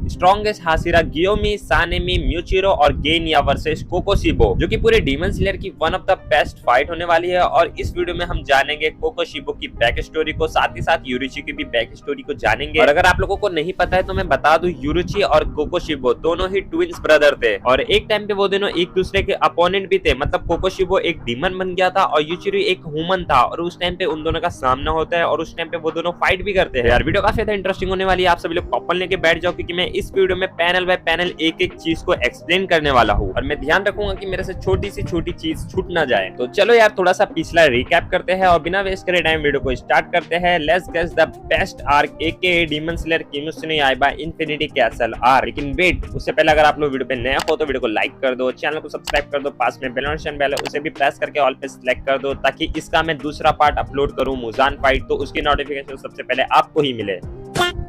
Strongest Hashira गियोमी, Sanemi, म्यूचिरो और गेनिया versus कोकोशिबो, जो कि पूरे डीमन स्लेयर की one of the best fight होने वाली है। और इस वीडियो में हम जानेंगे कोकोशिबो की बैक स्टोरी को, साथ ही साथ यूरुची की भी बैक स्टोरी को जानेंगे। और अगर आप लोगों को नहीं पता है तो मैं बता दूं, यूरुची और कोकोशिबो दोनों ही ट्विंस ब्रदर थे और एक टाइम पे वो दोनों एक दूसरे के अपोनेंट भी थे। मतलब कोकोशिबो एक डीमन बन गया था और यूचिरो एक ह्यूमन था और उस टाइम पे उन दोनों का सामना होता है और उस टाइम पे वो दोनों फाइट भी करते हैं। यार वीडियो काफी ज्यादा इंटरेस्टिंग होने वाली है, आप सभी लोग पॉपकॉर्न लेके बैठ जाओ क्योंकि मैं इस वीडियो में पैनल बाय पैनल एक एक चीज को एक्सप्लेन करने वाला हूँ और मैं ध्यान रखूंगा कि मेरे से छोटी सी छोटी चीज छूट ना जाए। तो चलो यार थोड़ा सा पिछला रिकैप करते हैं और बिना वेस्ट करे टाइम वीडियो को स्टार्ट करते हैं। Let's guess the best arc aka demon slayer Kimetsu no Yaiba infinity castle arc. लेकिन वेट, उससे पहले अगर आप लोग वीडियो पे नया हो तो वीडियो को लाइक कर दो, चैनल को सब्सक्राइब कर दो, पास में बेल नोटिफिकेशन बेल है उसे भी प्रेस करके ऑल पे सिलेक्ट कर दो ताकि इसका मैं दूसरा पार्ट अपलोड करूं मुजान फाइट तो उसकी नोटिफिकेशन सबसे पहले आपको ही मिले।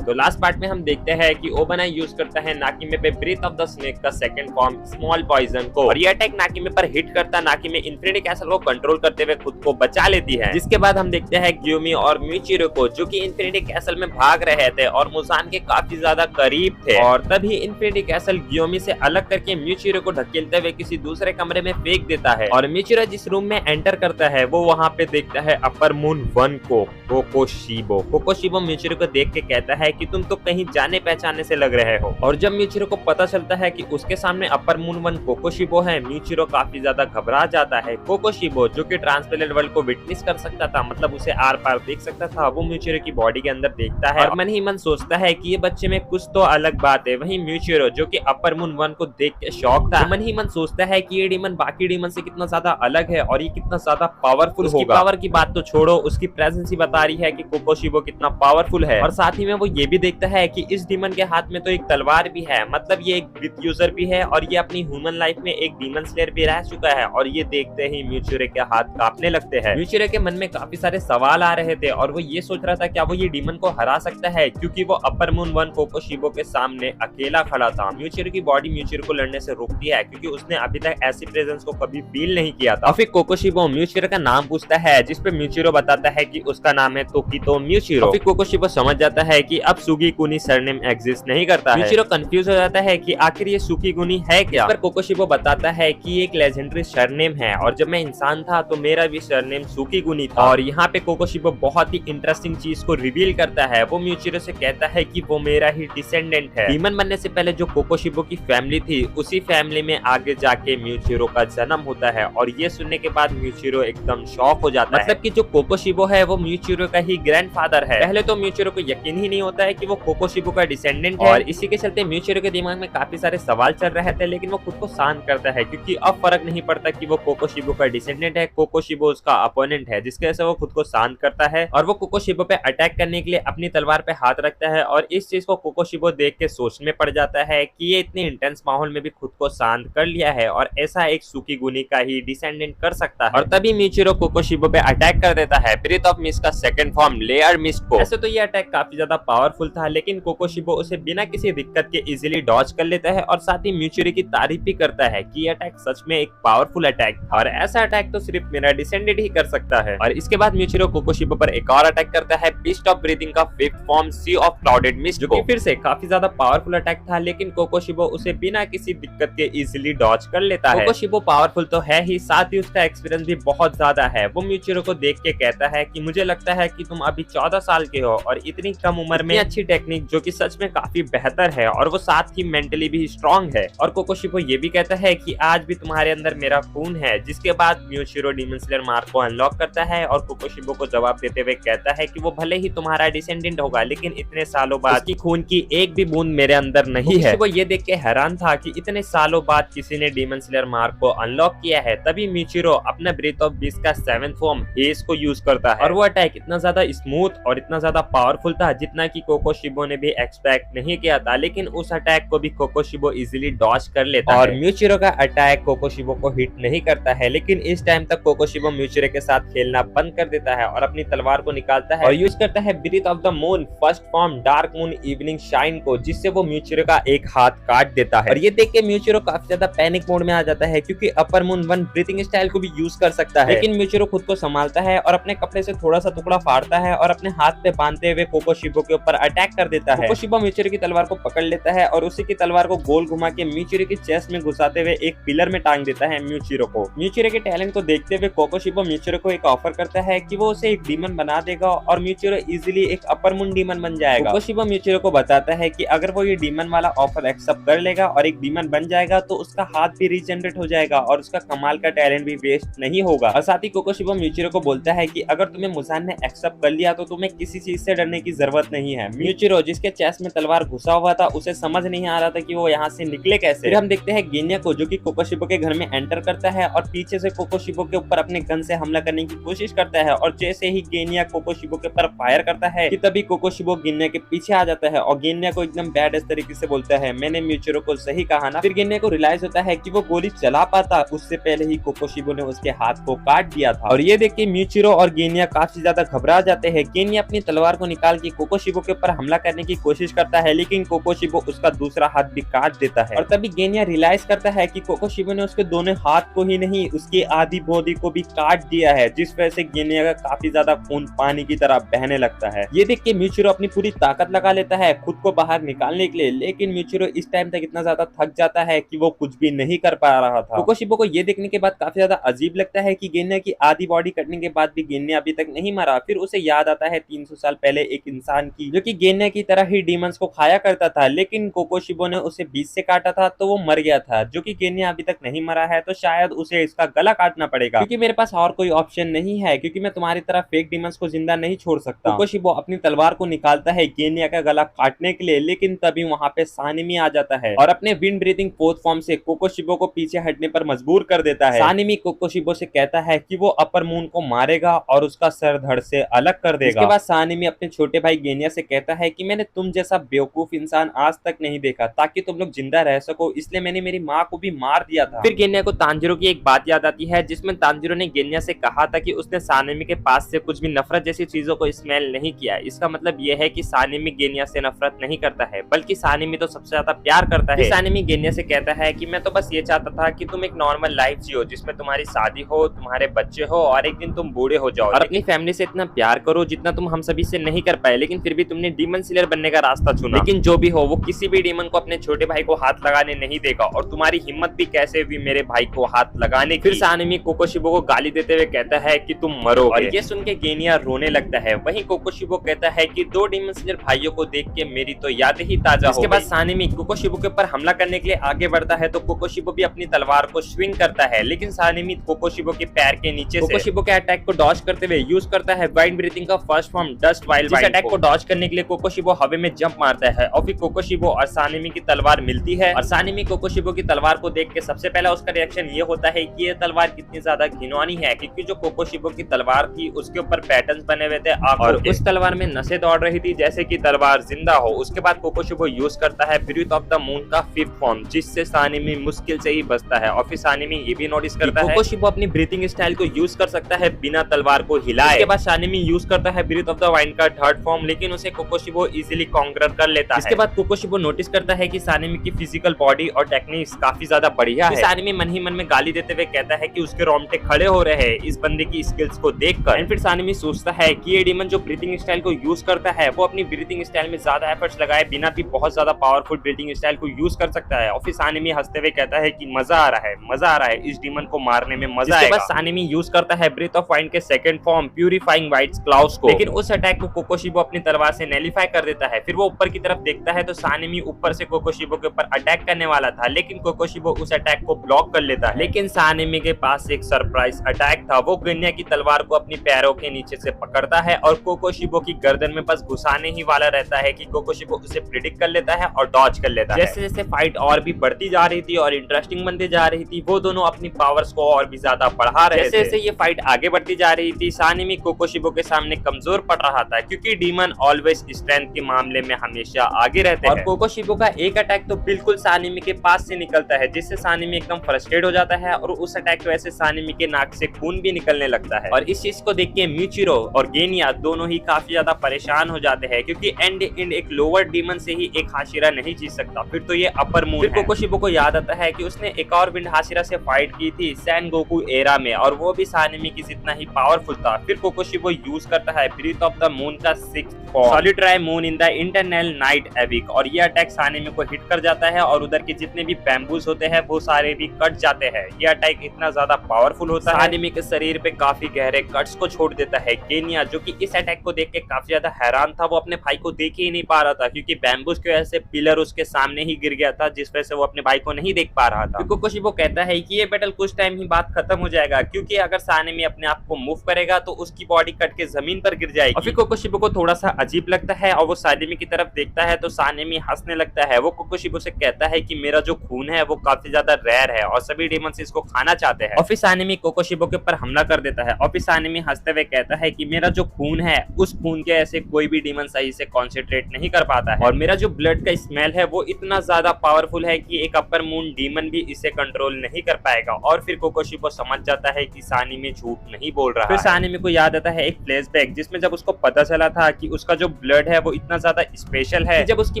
तो लास्ट पार्ट में हम देखते हैं कि ओबनाई यूज करता है नाकिमे पे ब्रीथ ऑफ द स्नेक का सेकंड फॉर्म स्मॉल पॉइजन को और ये अटैक नाकिमे पर हिट करता नाकिमे इन्फिनिटी कैसल को कंट्रोल करते हुए खुद को बचा लेती है। जिसके बाद हम देखते हैं गियोमी और म्यूचिरो को जो कि इन्फिनिटी कैसल में भाग रहे थे और मुजान के काफी ज्यादा करीब थे और तभी इन्फिनिटी कैसल गियोमी से अलग करके म्यूचिरो को ढकेलते हुए किसी दूसरे कमरे में फेंक देता है और म्यूचिरो जिस रूम में एंटर करता है वो वहाँ पे देखता है अपर मून 1 को कोकोशिबो। कोकोशिबो म्यूचिरो को देख के कहता है कि तुम तो कहीं जाने पहचाने से लग रहे हो और जब म्यूचिरो को पता चलता है कि उसके सामने अपर मून 1 कोकोशिबो है, म्यूचिरो काफी ज्यादा घबरा जाता है। कोकोशिबो जो कि ट्रांसपेरेंट वर्ल्ड को विटनेस कर सकता था, मतलब उसे आर पार देख सकता था, वो म्यूचिरो की बॉडी के अंदर देखता है और मन ही मन सोचता है कि ये बच्चे में कुछ तो अलग बात है। वहीं म्यूचिरो जो कि अपर मून 1 को देख के शॉक था, मन ही मन सोचता है कि ये डीमन बाकी डीमन से कितना ज्यादा अलग है और ये कितना ज्यादा पावरफुल होगा। पावर की बात तो छोड़ो, उसकी प्रेजेंस ही बता रही है कि कोकोशिबो कितना पावरफुल है और साथ ही में वो ये भी देखता है कि इस डीमन के हाथ में तो एक तलवार भी है, मतलब ये एक ब्रीथ यूजर भी है और ये अपनी ह्यूमन लाइफ में एक डीमन स्लेयर भी रह चुका है। और ये देखते ही म्यूचिरो के हाथ कांपने लगते हैं। म्यूचिरो के मन में काफी सारे सवाल आ रहे थे और वो ये सोच रहा था क्या वो ये डीमन को हरा सकता है क्योंकि वो अपर मून 1 कोकोशिबो के सामने अकेला खड़ा था। म्यूचिरो की बॉडी म्यूचिरो को लड़ने से रोकती है क्योंकि उसने अभी तक ऐसी प्रेजेंस को कभी फील नहीं किया था। फिर कोकोशिबो म्यूचिरो का नाम पूछता है जिसपे म्यूचिरो बताता है कि उसका नाम है तोकितो म्यूचिरो। फिर कोकोशिबो समझ जाता है कि अब सुगीकुनी सरनेम एग्जिस्ट नहीं करता है। म्यूचिरो कंफ्यूज हो जाता है कि आखिर ये सुगीकुनी है क्या। पर कोकोशिबो बताता है कि एक लेजेंडरी सरनेम है और जब मैं इंसान था तो मेरा भी सरनेम सुगीकुनी था। और यहाँ पे कोकोशिबो बहुत ही इंटरेस्टिंग चीज को रिवील करता है। वो म्यूचिरो से कहता है कि वो मेरा ही डिसेंडेंट है। डीमन बनने से पहले जो कोकोशिबो की फैमिली थी उसी फैमिली में आगे जाके म्यूचिरो का जन्म होता है और ये सुनने के बाद म्यूचिरो एकदम शॉक हो जाता है। मतलब कि जो कोकोशिबो है वो म्यूचिरो का ही ग्रैंडफादर है। पहले तो म्यूचिरो को यकीन ही नहीं होता है कि वो कोकोशिबो का डिसेंडेंट है और इसी के चलते म्यूचिरो के दिमाग में काफी सारे सवाल चल रहे थे, लेकिन वो खुद को शांत करता है क्योंकि अब फर्क नहीं पड़ता कि वो कोकोशिबो का डिसेंडेंट है, कोकोशिबो उसका अपोनेंट है। जिसकी वजह से वो खुद को शांत करता है और वो कोकोशिबो पे अटैक करने के लिए अपनी तलवार पे हाथ रखता है और इस चीज को कोकोशिबो देख के सोचने में पड़ जाता है कि ये इतने इंटेंस माहौल में भी खुद को शांत कर लिया है और ऐसा एक सुकीगुनी का ही डिसेंडेंट कर सकता है। और तभी म्यूचिरो कोकोशिबो पे अटैक कर देता है ब्रीथ ऑफ मिस्ट का सेकंड फॉर्म लेयर मिस्ट को। ऐसे तो ये अटैक काफी ज्यादा पावरफुल था लेकिन कोकोशिबो उसे बिना किसी दिक्कत के इजीली डॉज कर लेता है और साथ ही म्यूचिरो की तारीफ भी करता है कि ये अटैक सच में एक पावरफुल अटैक था और ऐसा अटैक तो सिर्फ मेरा डिसेंडेंट ही कर सकता है। और इसके बाद म्यूचिरो कोकोशिबो पर एक और अटैक करता है बीस्ट ऑफ ब्रीथिंग का fifth form sea of clouded mist, जो कि फिर से काफी ज्यादा पावरफुल अटैक था लेकिन कोकोशिबो उसे बिना किसी दिक्कत के इजीली डॉज कर लेता है। कोकोशिबो पावरफुल तो है ही, साथ ही उसका एक्सपीरियंस भी बहुत ज्यादा है। वो म्यूचिरो को देख के कहता है कि मुझे लगता है कि तुम अभी 14 साल के हो और इतनी कम उम्र में अच्छी टेक्निक जो कि सच में काफी बेहतर है और वो साथ ही मेंटली भी स्ट्रॉन्ग है। और कोकोशिबो ये भी कहता है कि आज भी तुम्हारे अंदर मेरा खून है। जिसके बाद म्यूचिरो डीमन स्लेयर मार्क को अनलॉक करता है और कोकोशिबो को जवाब देते हुए कहता है कि वो भले ही तुम्हारा डिसेंडेंट होगा लेकिन इतने सालों बाद उसकी खून की एक भी बूंद मेरे अंदर नहीं है। वो ये देख के हैरान था कि इतने सालों बाद किसी ने डीमन स्लेयर मार्क को अनलॉक किया है। तभी म्यूचिरो अपना ब्रीथ ऑफ बीस्ट का 7th फॉर्म हेज को यूज करता है और वो अटैक इतना ज्यादा स्मूथ और इतना ज्यादा पावरफुल था जितना कि कोकोशिबो ने भी एक्सपेक्ट नहीं किया था। लेकिन उस अटैक को भी कोकोशिबो इजीली डॉज कर लेता है और म्यूचिरो का अटैक कोकोशिबो को हिट नहीं करता है। लेकिन इस टाइम तक कोकोशिबो म्यूचिरो के साथ खेलना बंद कर देता है और अपनी तलवार को निकालता है और यूज करता है breath of the moon first form dark moon evening shine को, जिससे वो म्यूचिरो का एक हाथ काट देता है। और ये देख के म्यूचिरो काफी ज्यादा पैनिक मोड में आ जाता है क्योंकि अपर मून 1 ब्रीथिंग स्टाइल को भी यूज कर सकता है। लेकिन म्यूचिरो खुद को संभालता है और अपने कपड़े से थोड़ा सा टुकड़ा फाड़ता है और अपने हाथ पे बांधते हुए कोकोशिबो कोकोशिबो के ऊपर अटैक कर देता है। कोकोशिबो म्यूचिरो की तलवार को पकड़ लेता है और उसी की तलवार को गोल घुमा के म्यूचिरो की चेस्ट में घुसाते हुए एक पिलर में टांग देता है म्यूचिरो को। म्यूचिरो के टैलेंट को देखते हुए कोकोशिबो म्यूचिरो को एक ऑफर करता है कि वो उसे एक डीमन बना देगा और म्यूचिरो इजीली एक अपर मून डीमन बन जाएगा। कोकोशिबो म्यूचिरो को बताता है कि अगर वो ये डीमन वाला ऑफर एक्सेप्ट कर लेगा और एक डीमन बन जाएगा तो उसका हाथ भी रीजनरेट हो जाएगा और उसका कमाल का टैलेंट भी वेस्ट नहीं होगा। और साथ ही कोकोशिबो म्यूचिरो को बोलता है कि अगर तुम्हें मुसान ने एक्सेप्ट कर लिया तो तुम्हें किसी चीज से डरने की जरूरत नहीं है। म्यूचिरो जिसके चेस्ट में तलवार घुसा हुआ था उसे समझ नहीं आ रहा था कि वो यहाँ से निकले कैसे। फिर हम देखते हैं गेनिया को जो कि कोकोशिबो के घर में एंटर करता है और पीछे से कोकोशिबो के ऊपर अपने गन से हमला करने की कोशिश करता है और जैसे ही गेनिया कोकोशिबो के ऊपर फायर करता है कि तभी कोकोशिबो गेनिया के पीछे आ जाता है और गेनिया को एकदम बैड इस तरीके से बोलता है, मैंने म्यूचिरो को सही कहा ना। फिर गेनिया को रियलाइज होता है कि वो गोली चला पाता उससे पहले ही कोकोशिबो ने उसके हाथ को काट दिया था। और ये देख के म्यूचिरो और गेनिया काफी ज्यादा घबरा जाते हैं। गेनिया अपनी तलवार को निकाल के कोकोशिबो के ऊपर हमला करने की कोशिश करता है लेकिन कोकोशिबो उसका दूसरा हाथ भी काट देता है। और तभी गेनिया रियलाइज करता है कि कोकोशिबो ने उसके दोनों हाथ को ही नहीं उसकी आधी बॉडी को भी काट दिया है, जिस वजह से गेनिया का काफी ज्यादा खून पानी की तरह बहने लगता है। ये देख के म्यूचिरो अपनी पूरी ताकत लगा लेता है खुद को बाहर निकालने के लिए, लेकिन म्यूचिरो इस टाइम तक इतना ज्यादा थक जाता है कि वो कुछ भी नहीं कर पा रहा था। कोकोशिबो को ये देखने के बाद काफी ज्यादा अजीब लगता है कि गेनिया की आधी बॉडी कटने के बाद भी गेनिया अभी तक नहीं मरा। फिर उसे याद आता है 300 साल पहले एक इंसान की जो कि गेनिया की तरह ही डीमंस को खाया करता था, लेकिन कोकोशिबो ने उसे बीच से काटा था तो वो मर गया था। जो कि गेनिया अभी तक नहीं मरा है तो शायद उसे इसका गला काटना पड़ेगा क्योंकि मेरे पास और कोई ऑप्शन नहीं है, क्योंकि मैं तुम्हारी तरह फेक डीमंस को जिंदा नहीं छोड़ सकता। कोकोशिबो अपनी तलवार को निकालता है गेनिया का गला काटने के लिए, लेकिन तभी वहां पे सानिमी आ जाता है और अपने विंड ब्रीथिंग फोर्थ फॉर्म से कोकोशिबो को पीछे हटने पर मजबूर कर देता है। सानिमी कोकोशिबो से कहता है कि वो अपर मून को मारेगा और उसका सर धड़ से अलग कर देगा। इसके बाद सानिमी अपने छोटे भाई गेनिया से कहता है कि मैंने तुम जैसा बेवकूफ इंसान आज तक नहीं देखा, ताकि तुम लोग जिंदा रह सको इसलिए मैंने मेरी माँ को भी मार दिया था। फिर गेनिया को तांजिरो की एक बात याद आती है जिसमें तांजिरो ने गेनिया से कहा था कि उसने सानिमी के पास से कुछ भी नफरत जैसी चीजों को स्मेल नहीं किया। इसका मतलब यह है कि सानिमी गेनिया से नफरत नहीं करता है, बल्कि सानिमी तो सबसे ज्यादा प्यार करता है। सानिमी गेनिया से कहता है कि मैं तो बस ये चाहता था कि तुम एक नॉर्मल लाइफ जियो जिसमें तुम्हारी शादी हो, तुम्हारे बच्चे हो और एक दिन तुम बूढ़े हो जाओ और अपनी फैमिली से इतना प्यार करो जितना तुम हम सभी से नहीं कर पाए, लेकिन फिर भी तुमने डीमन स्लेयर बनने का रास्ता चुना। लेकिन जो भी हो वो किसी भी डीमन को अपने छोटे भाई को हाथ लगाने नहीं देगा और तुम्हारी हिम्मत भी कैसे हुई मेरे भाई को हाथ लगाने की। फिर सानिमी कोकोशिबो को गाली देते हुए कहता है कि तुम मरो और ये सुन के गेनिया रोने लगता है। वहीं कोकोशिबो कहता है कि 2 डीमन स्लेयर भाइयों को देख के मेरी तो याद ही ताजा हो गई। इसके बाद सानिमी कोकोशिबो के ऊपर हमला करने के लिए आगे बढ़ता है तो कोकोशिबो भी अपनी तलवार को स्विंग करता है, लेकिन सानिमी कोकोशिबो के पैर के नीचे से कोकोशिबो के अटैक को डॉज करते हुए यूज करता है वाइल्ड ब्रीथिंग का फर्स्ट फॉर्म डस्ट वाइल्ड। इस अटैक को डॉज करने के लिए कोकोशिबो हवा में जंप मारता है और फिर कोकोशिबो और सानिमी की तलवार मिलती है और सानिमी कोकोशिबो की तलवार को देख के सबसे पहला उसका रिएक्शन ये होता है कि ये तलवार कितनी ज्यादा घिनौनी है, क्योंकि जो कोकोशिबो की तलवार थी उसके ऊपर पैटर्न्स बने हुए थे और उस तलवार में नसें दौड़ रही थी जैसे कि तलवार जिंदा हो। उसके बाद कोकोशिबो यूज करता है ब्रीथ ऑफ द मून का 5th फॉर्म, जिससे सानिमी मुश्किल से ही बचता है। और फिर सानिमी ये भी नोटिस करता है कोकोशिबो अपनी ब्रीथिंग स्टाइल को यूज कर सकता है बिना तलवार को हिलाए। इसके बाद सानिमी यूज करता है ब्रीथ ऑफ द वाइंड का 3rd फॉर्म, लेकिन उसे कोकोशिबो इजीली कॉन्कर कर लेता है। इसके बाद कोकोशिबो नोटिस करता है कि सानिमी की फिजिकल बॉडी और टेक्निक्स काफी ज्यादा बढ़िया है। सानिमी मन ही मन में गाली देते हुए कहता है कि उसके रोंगटे खड़े हो रहे हैं इस बंदे की स्किल्स को देखकर। एंड फिर सानिमी सोचता है कि ये डीमन जो ब्रीथिंग स्टाइल को यूज करता है वो अपनी ब्रीथिंग स्टाइल में ज्यादा एफर्ट्स लगाए बिना भी बहुत ज्यादा पावरफुल ब्रीथिंग स्टाइल को यूज कर सकता है। और फिर सानिमी हंसते हुए कहता है कि मजा आ रहा है, मजा आ रहा है, इस डीमन को मारने में मजा आएगा। इसके बाद सानिमी यूज करता है ब्रीथ ऑफ वाइंड के 2nd form purifying whites clouds को, लेकिन उस अटैक को कोकोशिबो अपनी तलवार से नेलिफाई कर देता है। फिर वो ऊपर की तरफ देखता है तो सानिमी ऊपर से कोकोशिबो के ऊपर अटैक करने वाला था, लेकिन कोकोशिबो उस अटैक को ब्लॉक कर लेता है। लेकिन सानिमी के पास एक सरप्राइज अटैक था। वो गेनिया की तलवार को अपनी पैरों के नीचे से पकड़ता है और कोकोशिबो की गर्दन में बस घुसाने ही वाला रहता है कि कोकोशिबो उसे प्रिडिक्ट कर लेता है और डॉज कर लेता है। जैसे जैसे फाइट और भी बढ़ती जा रही थी और इंटरेस्टिंग बनती जा रही थी, वो दोनों अपनी पावर्स को और भी ज्यादा बढ़ा रहे थे। जैसे जैसे ये फाइट आगे बढ़ती जा रही थी, सानिमी कोकोशिबो के सामने कमजोर पड़ रहा था, क्योंकि डीमन ऑलवेज स्ट्रेंथ के मामले में हमेशा आगे रहते हैं। और कोकोशिबो का एक अटैक तो बिल्कुल सानिमी के पास से निकलता है, जिससे सानिमी एकदम फ्रस्ट्रेट हो जाता है और उस अटैक की वजह से सानिमी के नाक से खून भी निकलने लगता है। और इस चीज को देख के म्यूचिरो और गेनिया दोनों ही काफी ज्यादा परेशान हो जाते हैं, क्योंकि एंड एक लोअर डीमन से ही एक हाशिरा नहीं जीत सकता, फिर तो ये अपर मून है। कोकोशिबो को याद आता है कि उसने एक और विंड हाशिरा से फाइट की थी सैन गोकू एरा में, और वो भी सानिमी की जितना ही पावरफुल था। फिर कोकोशिबो यूज करता है ब्रीथ ऑफ द मून का 6th solitary moon in the internal night Avik. और ये अटैक सानेमी को हिट कर जाता है और उधर के जितने भी बैम्बूज होते हैं वो सारे भी कट जाते हैं। ये अटैक इतना ज्यादा पावरफुल होता है, सानेमी के शरीर पे काफी गहरे कट्स को छोड़ देता है। केनिया जो कि इस अटैक को देख के काफी ज्यादा हैरान था, वो अपने भाई को देख ही नहीं पा रहा था क्योंकि बैम्बूज की वजह से पिलर उसके सामने ही गिर गया था, जिस वजह से वो अपने भाई को नहीं देख पा रहा था। कोकोशिबो कहता है कि ये बैटल कुछ टाइम ही बाद खत्म हो जाएगा, क्योंकि अगर सानेमी अपने आप को मूव करेगा तो उसकी बॉडी कट के जमीन पर गिर जाएगी। और फिर कोकोशिबो को थोड़ा सा अजीब लगता है और वो सानेमी की तरफ देखता है तो सानेमी हंसने लगता है। वो कोकोशिबो से कहता है कि मेरा जो खून है वो काफी ज्यादा रेयर है और सभी डीमंस इसको खाना चाहते हैं। और फिर सानेमी कोकोशिबो के ऊपर हमला कर देता है और फिर सानेमी हंसते हुए कहता है कि मेरा जो खून है उस खून के ऐसे कोई भी डीमन सही से कॉन्सेंट्रेट नहीं कर पाता है और मेरा जो ब्लड का स्मेल है वो इतना ज्यादा पावरफुल है कि एक अपर मून डीमन भी इसे कंट्रोल नहीं कर पाएगा। और फिर कोकोशिबो समझ जाता है कि सानेमी झूठ नहीं बोल रहा है। फिर सानेमी को याद आता है एक फ्लैशबैक जिसमें जब उसको पता चला था कि उसका जो ब्लड है वो इतना ज्यादा स्पेशल है, जब उसकी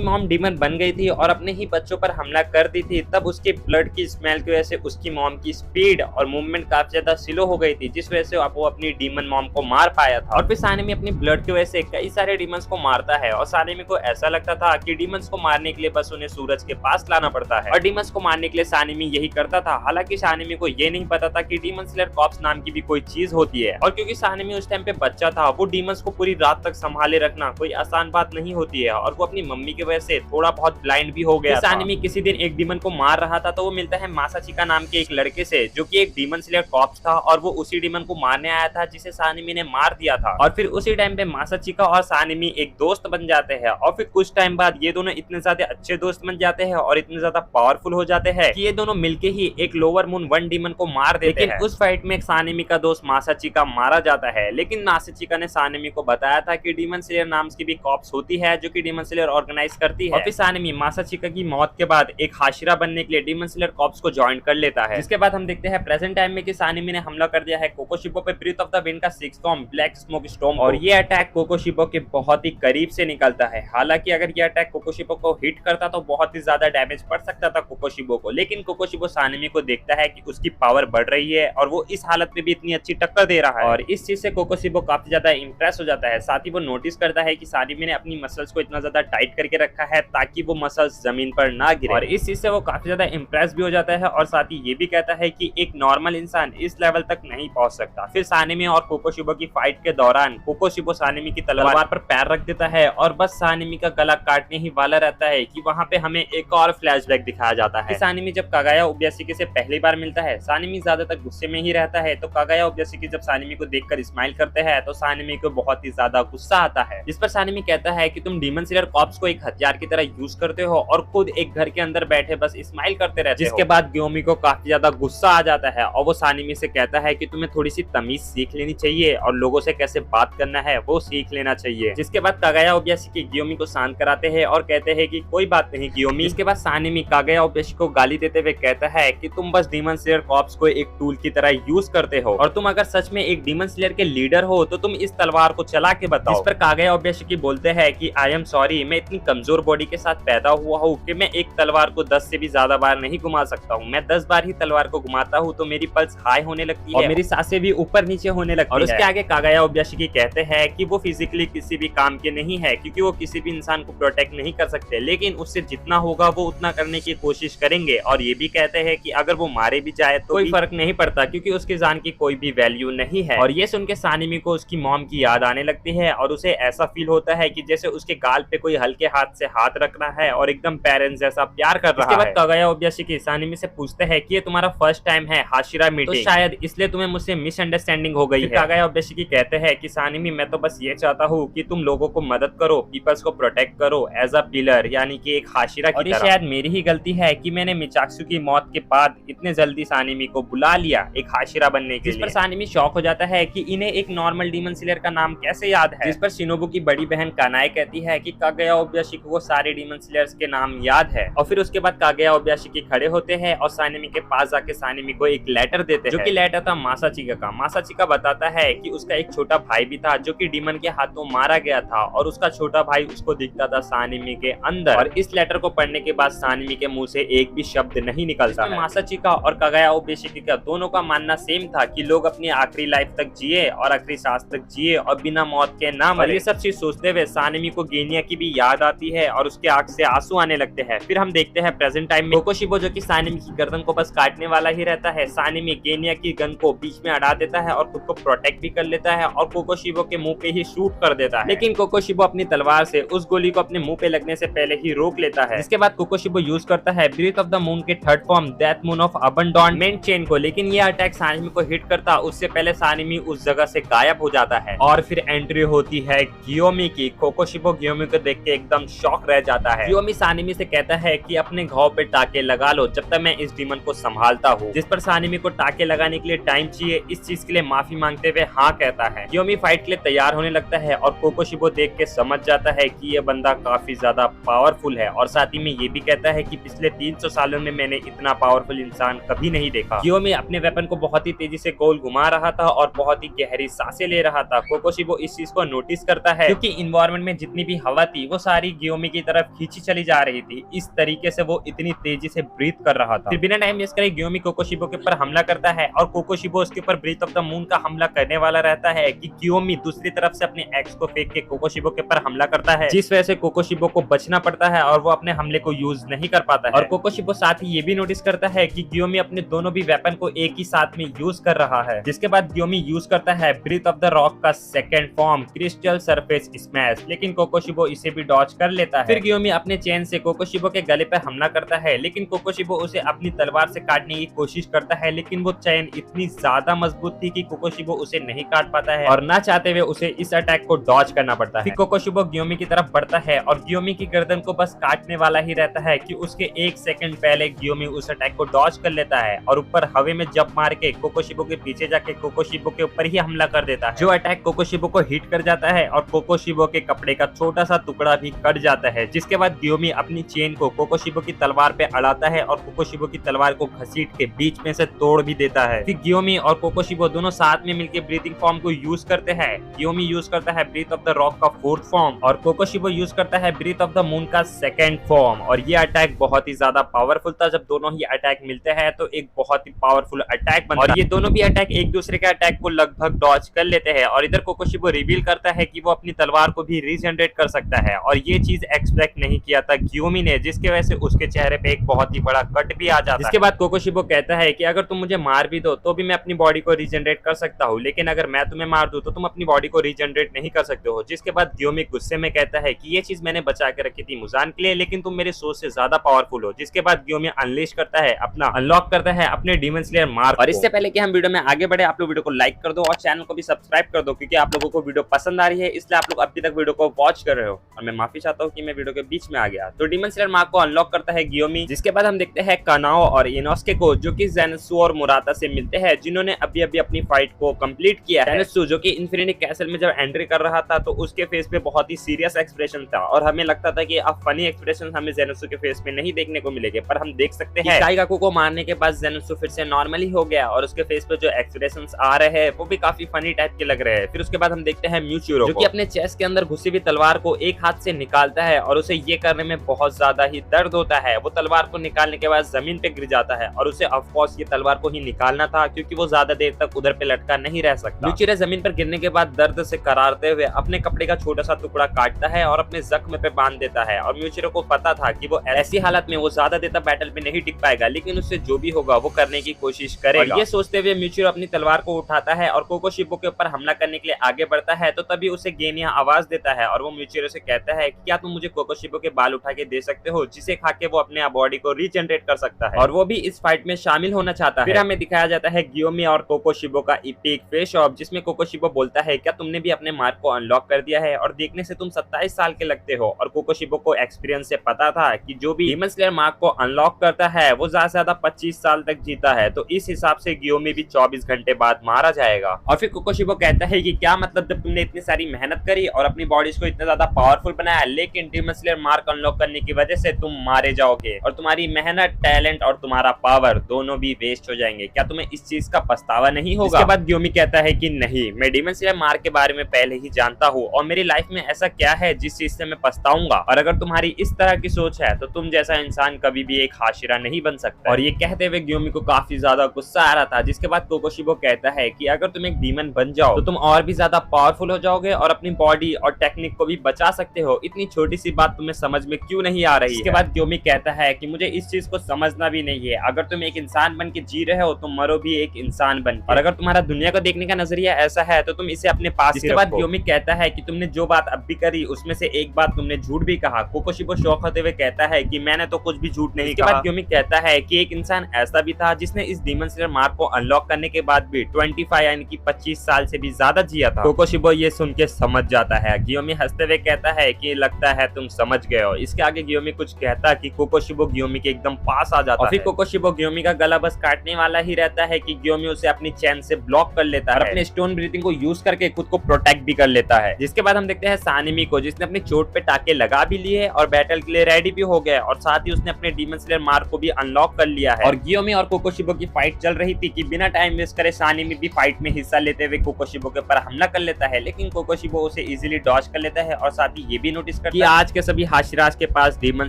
मॉम डीमन बन गई थी और अपने ही बच्चों पर हमला कर दी थी, तब उसके ब्लड की स्मेल की वजह से उसकी मॉम की स्पीड और मूवमेंट काफी ज्यादा स्लो हो गई थी, जिस वजह से वो अपनी डीमन मॉम को मार पाया था। और फिर सानेमी अपनी ब्लड की वजह से कई सारे डीमंस को मारता है और सानेमी को ऐसा लगता था कि डीमंस को मारने के लिए बस उन्हें सूरज के पास लाना पड़ता है और डीमंस को मारने के लिए सानेमी यही करता था। हालांकि सानेमी को ये नहीं पता था कि डीमन स्लेयर कॉर्प्स नाम की भी कोई चीज होती है। और क्योंकि सानेमी उस टाइम पे बच्चा था, वो डीमंस को पूरी रात तक संभाले रखना कोई आसान बात नहीं होती है और वो अपनी मम्मी की वजह से थोड़ा बहुत ब्लाइंड भी हो गया। सानेमी किसी दिन एक डीमन को मार रहा था तो वो मिलता है मासाचिका नाम के एक लड़के से, जो कि एक डीमन स्लेयर कॉर्प्स था और वो उसी डीमन को मारने आया था जिसे सानेमी ने मार दिया था। और फिर उसी टाइम पे मासाचिका और सानेमी एक दोस्त बन जाते हैं और फिर कुछ टाइम बाद ये दोनों इतने ज्यादा अच्छे दोस्त बन जाते हैं और इतने ज्यादा पावरफुल हो जाते हैं कि ये दोनों मिलके ही एक लोअर मून वन डीमन को मार देते हैं। उस फाइट में सानेमी का दोस्त मासाचिका मारा जाता है, लेकिन मासाचिका ने सानेमी को बताया था कि डीमन स्लेयर नाम की भी कॉर्प्स होती है जो कि डीमन स्लेयर ऑर्गेनाइज करती है। और फिर सानेमी मासाचिका की मौत के बाद एक हाशिरा बनने के लिए डीमन स्लेयर कॉर्प्स को ज्वाइन कर लेता है। जिसके बाद हम देखते हैं प्रेजेंट टाइम में कि सानेमी ने हमला कर दिया है कोकोशिबो पे ब्रीथ ऑफ द विंड का 6th form black smoke storm, और ये अटैक कोकोशिबो के बहुत ही करीब से निकलता है। हालांकि अगर ये अटैक कोकोशिबो को हिट करता तो बहुत ही ज्यादा डैमेज पड़ सकता था कोकोशिबो को, लेकिन कोकोशिबो सानेमी को देखता है कि उसकी पावर बढ़ रही है और वो इस हालत में भी इतनी अच्छी टक्कर दे रहा है और इस चीज से कोकोशिबो काफी ज्यादा इंप्रेस हो जाता है। साथ ही वो नोटिस करता है कि सानेमी ने अपनी मसल्स को इतना ज्यादा टाइट करके रखा है ताकि वो मसल्स जमीन पर ना गिरे, और इस चीज से वो काफी ज्यादा इंप्रेस भी हो जाता है और साथ ही ये भी कहता है कि एक नॉर्मल इंसान इस लेवल तक नहीं पहुंच सकता। फिर सानेमी और कोकोशिबो की फाइट के दौरान कोकोशिबो सानेमी की तलवार पर पैर रख देता है और बस सानेमी का गला काटने ही वाला रहता है कि वहां पे हमें एक और फ्लैशबैक दिखाया जाता है। सानेमी जब कागाया ओब्याशिकी से पहली बार मिलता है, सानेमी ज्यादातर गुस्से में ही रहता है, तो कागाया ओब्याशिकी जब सानेमी को देखकर स्माइल करते हैं तो सानेमी को बहुत ही ज्यादा गुस्सा आता है, जिस पर सानेमी कहता है कि तुम डीमन स्लेयर कॉर्प्स को एक हथियार की तरह यूज करते हो और खुद एक घर के अंदर बैठे बस स्माइल करते रहते हो। जिसके बाद ग्योमी को काफी ज्यादा गुस्सा आ जाता है और वो सानेमी से कहता है कि तुम्हें थोड़ी सी तमीज सीख लेनी चाहिए और लोगों से कैसे बात करना है वो सीख लेना चाहिए। जिसके बाद कागाया ओब्याशिकी ग्योमी को शांत कराते हैं और कहते हैं कि कोई बात नहीं ग्योमी। इसके बाद सानेमी कागाया ओब्याशिकी को गाली देते हुए कहता है कि तुम बस डीमन स्लेयर कॉर्प्स को एक टूल की तरह यूज करते हो और तुम अगर सच में एक डीमन स्लेयर के लीडर हो तो तुम इस तलवार को चला के बताओ। इस पर कागाया ओब्याशिकी बोलते हैं कि आई एम सॉरी, मैं इतनी कमजोर बॉडी के साथ पैदा हुआ हूँ कि मैं एक तलवार को 10 से भी ज्यादा बार नहीं घुमा सकता हूँ। मैं 10 बार ही तलवार को घुमाता हूँ तो मेरी पल्स हाई होने लगती है और मेरी सांसें भी ऊपर नीचे होने लगती है। और उसके आगे कागाया ओब्याशिकी कहते हैं कि वो फिजिकली किसी भी काम के नहीं है क्योंकि वो किसी भी इंसान को प्रोटेक्ट नहीं कर सकते, लेकिन उससे जितना होगा वो उतना करने की कोशिश करेंगे। और ये भी कहते हैं कि अगर वो मारे भी जाए तो कोई फर्क नहीं पड़ता क्योंकि उसकी जान की कोई भी वैल्यू नहीं है। और ये सुन के सानेमी को उसकी मॉम की याद आने लगती है और उसे ऐसा फील होता है कि जैसे उसके गाल पे कोई हल्के हाथ से हाथ रख रहा है और एकदम पेरेंट्स जैसा प्यार कर रहा है। इसके बाद कागाया ओब्याशिकी सानेमी से पूछते हैं कि ये तुम्हारा फर्स्ट टाइम है हाशिरा मीटिंग, तो शायद इसलिए तुम्हें मुझसे मिसअंडरस्टैंडिंग हो गई है। कागाया ओब्याशिकी कहते हैं कि सानेमी मैं तो बस ये चाहता हूँ कि तुम लोगों को मदद करो, पीपल्स को प्रोटेक्ट करो एज अ पिलर, यानी कि एक हाशिरा की तरह। शायद मेरी ही गलती है कि मैंने मिचाक्सु की मौत के बाद इतने जल्दी सानेमी को बुला लिया एक हाशिरा बनने के लिए। जिस पर सानेमी शॉक हो जाता है कि इन्हें एक नॉर्मल डीमन स्लेयर का नाम कैसे याद है। जिस पर शिनोबु की बड़ी बहन कानाए कहती है कि कागाया ओब्याशिकी को सारे डीमन स्लेयर्स के नाम याद है। और फिर उसके बाद कागाया ओब्याशिकी खड़े होते हैं और सानेमी के पास जाके सानेमी को एक लेटर देते हैं, जो कि लेटर था मासाचिका का। मासाचिका बताता है कि उसका एक छोटा भाई भी था जो कि डीमन के हाथों मारा गया था और उसका छोटा भाई उसको दिखता था सानेमी के अंदर। और इस लेटर को पढ़ने के बाद सानेमी के मुंह से एक भी शब्द नहीं निकलता। मासाचिका और कागाया ओब्याशिकी का दोनों का मानना सेम था कि लोग अपनी आखिरी लाइफ तक जिए और आखिरी सांस तक जिए और बिना मौत के ना मरे। ये सब सब चीज सोचते हुए सानेमी को गेनिया की भी याद आती है और उसके आंख से आंसू आने लगते हैं। फिर हम देखते हैं प्रेजेंट टाइम में कोकोशिबो जो कि सानेमी की गर्दन को बस काटने वाला ही रहता है, सानेमी गेनिया की गन को बीच में अड़ा देता है और खुद को प्रोटेक्ट भी कर लेता है और कोकोशिबो के मुंह पे ही शूट कर देता है। लेकिन कोकोशिबो अपनी तलवार से उस गोली को अपने मुंह पे लगने से पहले ही रोक लेता है। इसके बाद कोकोशिबो यूज करता है ब्रीथ ऑफ द मून के third form death moon of abandonment chain को, लेकिन ये अटैक सानेमी को हिट करता उससे पहले सानेमी उस जगह से गायब हो जाता है। और फिर एंट्री होती है गियोमी की। कोकोशिबो गियोमी को देख के एकदम शॉक रह जाता है। गियोमी सानेमी से कहता है कि अपने घाव पे टाके लगा लो जब तक मैं इस डीमन को संभालता हूँ, जिस पर सानेमी को टाके लगाने के लिए टाइम चाहिए। इस चीज के लिए माफी मांगते हुए हाँ कहता है। गियोमी फाइट के लिए तैयार होने लगता है और कोकोशिबो देख के समझ जाता है कि ये बंदा काफी ज्यादा पावरफुल है और साथ ही में ये भी कहता है कि पिछले 300 सालों में मैंने इतना पावरफुल इंसान कभी नहीं देखा। गियोमी अपने वेपन को बहुत ही तेजी से गोल घुमा रहा था और बहुत ही गहरी सांसें ले रहा था। कोकोशिबो इस चीज को नोटिस करता है क्योंकि इन्वायरमेंट में जितनी भी हवा थी वो सारी गियोमी की तरफ खींची चली जा रही थी। इस तरीके से वो इतनी तेजी से ब्रीथ कर रहा था। फिर बिना टाइम वेस्ट करे गियोमी कोकोशिबो के ऊपर हमला करता है और कोकोशिबो उसके ऊपर ब्रीथ ऑफ द मून का हमला करने वाला रहता है कि गियोमी दूसरी तरफ से अपने एक्स को फेंक के कोकोशिबो के ऊपर हमला करता है, जिस वजह से कोकोशिबो को बचना पड़ता है और वो अपने हमले को यूज नहीं कर पाता है। और कोकोशिबो साथ ही ये भी नोटिस करता है कि गियोमी अपने दोनों भी वेपन को एक ही साथ में यूज कर रहा है। जिसके बाद गियोमी यूज करता है ब्रीथ ऑफ द रॉक का second form crystal surface smash, लेकिन कोकोशिबो इसे भी डॉज कर लेता है। फिर गियोमी अपने चेन से कोकोशिबो के गले पर हमला करता है, लेकिन कोकोशिबो उसे अपनी तलवार से काटने की कोशिश करता है, लेकिन वो चेन इतनी ज्यादा मजबूत थी कि कोकोशिबो उसे नहीं काट पाता है और ना चाहते हुए उसे इस अटैक को डॉज करना पड़ता है। फिर कोकोशिबो गियोमी की तरफ बढ़ता है और गियोमी की गर्दन को बस काटने वाला ही रहता है कि उसके 1 सेकंड पहले गियोमी उस अटैक को डॉज कर लेता है और ऊपर हवा में जंप मार के कोकोशिबो के पीछे जाके कोकोशिबो के ऊपर ही हमला कर देता है, जो अटैक कोकोशिबो को हिट कर जाता है और कोकोशिबो के कपड़े का छोटा सा टुकड़ा भी कट जाता है। जिसके बाद गियोमी अपनी चेन को कोकोशिबो की तलवार पे अड़ाता है और कोकोशिबो की तलवार को घसीट के बीच में से तोड़ भी देता है। फिर गियोमी और कोकोशिबो दोनों साथ में मिलकर ब्रीथिंग फॉर्म को यूज करते हैं। गियोमी यूज करता है ब्रीथ ऑफ द रॉक का फोर्थ फॉर्म और कोकोशिबो यूज करता है ब्रीथ ऑफ द मून का सेकंड फॉर्म। और ये अटैक बहुत ही ज्यादा पावरफुल था। जब दोनों ही अटैक मिलते हैं तो एक बहुत ही पावरफुल अटैक बनता है और ये दोनों भी अटैक एक दूसरे के अटैक को लगभग डॉज कर लेते हैं। और इधर कोकोशिबो रिवील करता है कि वो अपनी तलवार को भी रीजनरेट कर सकता है और ये चीज एक्सपेक्ट नहीं किया था गियोमी ने, जिसकी वजह से उसके चेहरे पे एक बहुत ही बड़ा कट भी आ जाता है। इसके बाद कोकोशिबो कहता है कि अगर तुम मुझे मार भी दो तो भी मैं अपनी बॉडी को रीजनरेट कर सकता हूँ, लेकिन अगर मैं तुम्हें मार दूं तो तुम अपनी बॉडी को रीजनरेट नहीं कर सकते हो। जिसके बाद गियोमी गुस्से में कहता है कि ये चीज मैंने बचा के रखी थी मुजान के लिए, लेकिन तुम मेरे सोच से ज्यादा पावरफुल हो। जिसके बाद गियोमी अनलीश करता है अपना अनलॉक करता है अपने डीमन स्लेयर मार्क। और इससे पहले कि हम वीडियो में आगे बढ़े, आप लोग वीडियो को लाइक कर दो और चैनल को भी सब्सक्राइब कर दो, क्योंकि आप लोगों को वीडियो पसंद आ रही है, इसलिए आप लोग अभी तक वीडियो को वॉच कर रहे हो। और मैं माफी चाहता हूँ कि मैं वीडियो के बीच में आ गया। तो डीमन स्लेयर मार्क को अनलॉक करता है गियोमी। जिसके बाद हम देखते हैं कानाओ और इनोस्के को, जो कि ज़ेनात्सु और मुराता से मिलते हैं, जिन्होंने अभी अभी अपनी फाइट को कंप्लीट किया है। ज़ेनात्सु जो कि इन्फिनिटी कैसल में जब एंट्री कर रहा था तो उसके फेस पे बहुत ही सीरियस एक्सप्रेशन था और हमें लगता था कि अब फनी एक्सप्रेशन हमें ज़ेनात्सु के फेस पे नहीं देखने को मिलेंगे, पर हम देख सकते हैं काइगाकू को मारने के बाद ज़ेनात्सु फिर से नॉर्मली हो गया और उसके फेस पे जो एक्सप्रेशंस आ रहे हैं वो भी काफी फनी टाइप के लग रहे हैं। फिर उसके बाद हम देखते हैं म्यूचिरो, जो कि अपने चेस्ट के अंदर घुसी हुई तलवार को एक हाथ से निकालता है और उसे ये करने में बहुत ज्यादा ही दर्द होता है। वो तलवार को निकालने के बाद जमीन पे गिर जाता है और उसे ऑफ कोर्स ये तलवार को ही निकालना था, क्योंकि वो ज्यादा देर तक उधर पे लटका नहीं रह सकता। म्यूचिरो जमीन पर गिरने के बाद दर्द से करारते हुए अपने कपड़े का छोटा सा टुकड़ा काटता है और अपने जख्म पे बांध देता है। और म्यूचिरो को पता था कि वो ऐसी हालत में वो ज्यादा देर तक बैटल पे नहीं टिक पाएगा, लेकिन उससे जो भी होगा वो करने की कोशिश करेगा। ये सोचते हुए म्यूचिरो अपनी तलवार को उठाता है और कोकोशिबो के ऊपर हमला करने के लिए आगे बढ़ता है। तो तभी उसे गेनिया आवाज देता है और वो म्यूचिरो से कहता है कि क्या तुम मुझे कोकोशिबो के बाल उठा के दे सकते हो, जिसे खा के वो अपने बॉडी को रीजनरेट कर सकता है और वो भी इस फाइट में शामिल होना चाहता है। फिर हमें दिखाया जाता है गियोमी और कोकोशिबो का इपिक फेस ऑफ, जिसमें कोकोशिबो बोलता है क्या तुमने भी अपने मार्क को अनलॉक कर दिया है और देखने से तुम 27 साल के लगते हो। और कोकोशिबो को एक्सपीरियंस से पता था कि जो भी डीमन स्लेयर मार्क को अनलॉक करता है वो ज्यादा से ज्यादा 25 साल तक जीता है, तो इस हिसाब से गियोमी भी 24 घंटे बाद मारा जाएगा। और फिर कोकोशिबो कहता है कि क्या मतलब जब तुमने इतनी सारी मेहनत करी और अपनी बॉडीज को इतना ज्यादा पावरफुल बनाया, लेकिन डीमन स्लेयर मार्क अनलॉक करने की वजह से तुम मारे जाओगे और तुम्हारी मेहनत, टैलेंट और तुम्हारा पावर दोनों भी वेस्ट हो जाएंगे। क्या तुम्हें इस चीज का पछतावा नहीं होगा? इसके बाद गियोमी कहता है कि नहीं, मैं डीमन स्लेयर मार्क के बारे में पहले ही जानता हूँ और मेरी लाइफ में ऐसा क्या है जिस चीज से मैं पछताऊंगा, और अगर तुम्हारी इस तरह की सोच है तो तुम जैसा इंसान कभी भी एक हाशिरा नहीं बन सकता। और ये कहते हुए गियोमी को काफी ज्यादा गुस्सा आ रहा था। जिसके बाद कोकोशिबो कहता है कि अगर तुम एक डीमन बन जाओ तो तुम और भी ज्यादा पावरफुल हो जाओगे और अपनी अपनी बॉडी और टेक्निक को भी बचा सकते हो। इतनी छोटी सी बात तुम्हें समझ में क्यों नहीं आ रही? इसके बाद ग्योमी कहता है कि मुझे इस चीज को समझना भी नहीं है। अगर तुम एक इंसान बन के जी रहे हो तो मरो भी एक इंसान बन के। और अगर तुम्हारा दुनिया को देखने का नजरिया ऐसा है तो तुम इसे अपने पास ही रखो। इसके बाद ग्योमी कहता है कि तुमने जो बात अब भी करी उसमें से एक बात तुमने झूठ भी कहा। कोकोशिबो शौक होते हुए कहता है कि मैंने तो कुछ भी झूठ नहीं कहा। इसके बाद ग्योमी कहता है कि एक इंसान ऐसा भी था जिसने इस डीमन स्लेयर मार्क को अनलॉक करने के बाद भी 25 यानी कि 25 साल से भी ज्यादा जिया था। कोकोशिबो ये सुन के समझ जाता है। ग्योमी हंसते हुए कहता है कि लगता है तुम समझ गए हो। इसके आगे ग्योमी कुछ कहता कि कोकोशिबो ग्योमी के एकदम पास आ जाता है। फिर कोकोशिबो ग्योमी का गला बस काटने वाला ही रहता है कि ग्योमी उसे अपनी चैन से ब्लॉक कर लेता है और अपने स्टोन ब्रीथिंग को यूज करके खुद को प्रोटेक्ट भी कर लेता है। जिसके बाद हम देखते हैं सानिमी को, जिसने अपनी चोट पे टाके लगा भी लिए और बैटल के लिए रेडी भी हो गया और साथ ही उसने अपने डीमन स्लेयर मार्क को भी अनलॉक कर लिया है। और ग्योमी और कोकोशिबो की फाइट चल रही थी कि बिना टाइम वेस्ट करे सानिमी भी फाइट में हिस्सा लेते हुए कोकोशिबो के ऊपर हमला कर लेता है, लेकिन कोकोशिबो उसे इजीली डॉज कर लेता है और साथ ही ये भी नोटिस करता है कि आज के सभी हाशिराज के पास डीमन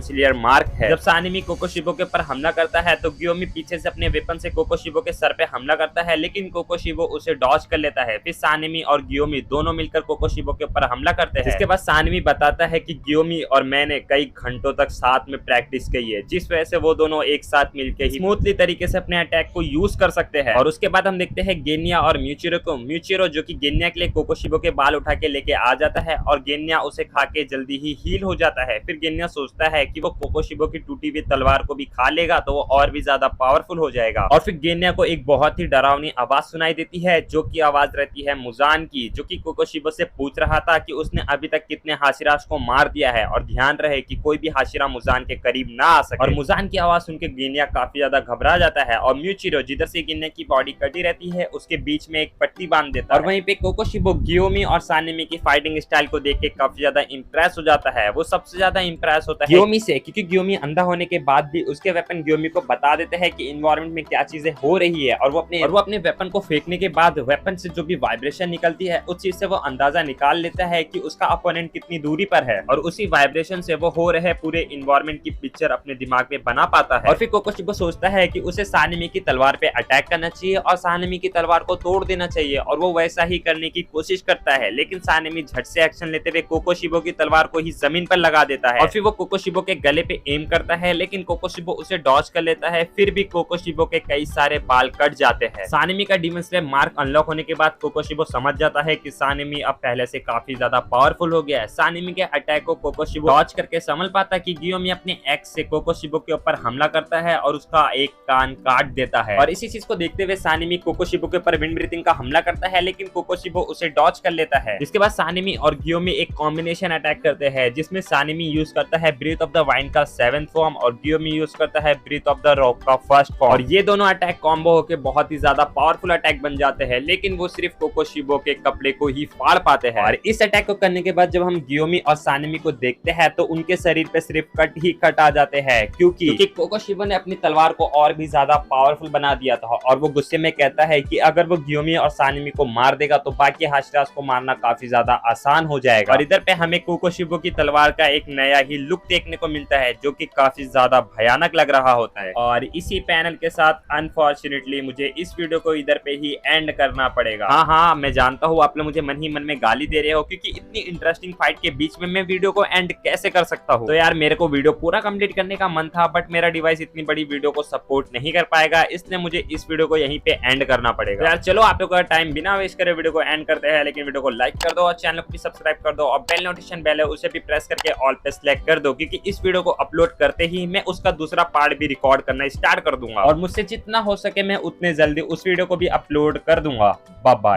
स्लेयर मार्क है। जब सानिमी कोकोशिबो के ऊपर हमला करता है तो ग्योमी पीछे से अपने वेपन से कोकोशिबो के सर पे हमला करता है, लेकिन कोकोशिबो उसे डॉज कर लेता है। फिर सानिमी और ग्योमी दोनों मिलकर कोकोशिबो के ऊपर हमला करते हैं। इसके बाद सानिमी बताता है कि ग्योमी और मैंने कई घंटों तक साथ में प्रैक्टिस की है, जिस वजह से वो दोनों एक साथ मिलकर ही स्मूथली तरीके से अपने अटैक को यूज कर सकते हैं। और उसके बाद हम देखते हैं गेनिया और म्यूचिरो को। म्यूचिरो जो कि गेनिया के लिए कोकोशिबो के बाल उठा के लेके आ जाता है और गेनिया उसे खा के जल्दी ही हील हो जाता है। फिर गेनिया सोचता है कि वो कोकोशिबो की टूटी हुई तलवार को भी खा लेगा तो वो और भी ज्यादा पावरफुल हो जाएगा। और फिर गेनिया को एक बहुत ही डरावनी आवाज सुनाई देती है, जो की आवाज रहती है मुजान की, जो कि कोकोशिबो से पूछ रहा था कि उसने अभी तक कितने हाशिराज को मार दिया है और ध्यान रहे कि कोई भी हाशिरा मुजान के करीब ना आ सके। और मुजान की आवाज सुनकर गेनिया काफी ज्यादा घबरा जाता है और म्यूचिरो जिधर से गेनिया की बॉडी कटी रहती है उसके बीच में एक पट्टी बांध देता है। और वहीं पे कोकोशिबो ग्योमी और सानिमी की फाइटिंग स्टाइल को देख के काफी ज्यादा इंप्रेस हो जाता है। वो सबसे ज्यादा इंप्रेस होता है ग्योमी से, क्योंकि ग्योमी अंधा होने के बाद भी उसके वेपन ग्योमी को बता देते हैं कि इन्वायरमेंट में क्या चीजें हो रही है। और वो अपने वेपन को फेंकने के बाद वेपन से जो भी वाइब्रेशन निकलती है उस चीज से वो अंदाजा निकाल लेता है कि उसका अपोनेंट कितनी दूरी पर है और उसी वाइब्रेशन से वो हो रहे पूरे इन्वायरमेंट की पिक्चर अपने दिमाग में बना पाता है। और फिर कोकोशिबो सोचता है कि उसे सानिमी की तलवार पे अटैक करना चाहिए और सानिमी की तलवार को तोड़ देना चाहिए और वो वैसा ही करने की कोशिश करता है, लेकिन सानिमी झट से एक्शन लेते हुए कोकोशिबो की तलवार को ही जमीन पर लगा देता है। और फिर वो कोकोशिबो के गले पे एम करता है, लेकिन कोकोशिबो उसे डॉज कर लेता है। फिर भी कोकोशिबो के कई सारे बाल कट जाते हैं। सानिमी का डीमन स्लेयर मार्क अनलॉक होने के बाद कोकोशिबो समझ जाता है कि सानिमी अब पहले से काफी ज्यादा पावरफुल हो गया है। सानिमी के अटैक को कोकोशिबो डॉज करके संभल पाता कि ग्योमी अपने एक्स से कोकोशिबो के ऊपर हमला करता है और उसका एक कान काट देता है। और इसी चीज को देखते हुए सानिमी कोकोशिबो के ऊपर विंड ब्रीथिंग का हमला करता है, लेकिन कोकोशिबो उसे डॉज कर लेता है। इसके बाद सानिमी और ग्योमी एक कॉम्बिनेशन अटैक करते हैं, जिसमें सानिमी यूज करता है ब्रीथ ऑफ द वाइंड का 7th फॉर्म और ग्योमी यूज करता है ब्रीथ ऑफ द रॉक का 1st फॉर्म। और ये दोनों अटैक कॉम्बो होकर बहुत ही ज्यादा पावरफुल अटैक बन जाते हैं, लेकिन वो सिर्फ कोकोशिबो के कपड़े को ही फाड़ पाते हैं। और इस अटैक को करने के बाद जब हम ग्योमी और सानिमी को देखते हैं तो उनके शरीर पे सिर्फ कट ही कट आ जाते हैं, क्योंकि कोकोशिबो ने अपनी तलवार को और भी ज्यादा पावरफुल बना दिया था। और वो गुस्से में कहता है कि अगर वो ग्योमी और सानिमी को मार देगा तो बाकी हाशिराज को मारना काफी ज्यादा आसान हो जाएगा। और इधर पे हमें कोकोशिबो की तलवार का एक नया ही लुक देखने को मिलता है, जो कि काफी ज्यादा भयानक लग रहा होता है। और इसी पैनल के साथ अनफॉर्चुनेटली मुझे इस वीडियो को इधर पे ही एंड करना पड़ेगा। हाँ, मैं जानता हूँ आप लोग मुझे मन ही मन में गाली दे रहे हो, क्योंकि इतनी इंटरेस्टिंग फाइट के बीच में मैं वीडियो को एंड कैसे कर सकता हूँ। तो यार मेरे को वीडियो पूरा कंप्लीट करने का मन था, बट मेरा डिवाइस इतनी बड़ी वीडियो को सपोर्ट नहीं कर पाएगा, इसलिए मुझे इस वीडियो को यहीं पे एंड करना पड़ेगा। यार चलो आप लोग का टाइम बिना वेस्ट करे वीडियो को एंड करते हैं, लेकिन वीडियो को लाइक कर दो और चैनल को भी सब्सक्राइब कर दो और बेल नोटिफिकेशन बेल है उसे भी प्रेस करके ऑल पे सिलेक्ट कर दो, क्योंकि इस वीडियो को अपलोड करते ही मैं उसका दूसरा पार्ट भी रिकॉर्ड करना स्टार्ट कर दूंगा और मुझसे जितना हो सके मैं उतने जल्दी उस वीडियो को भी अपलोड कर दूंगा। Bye bye.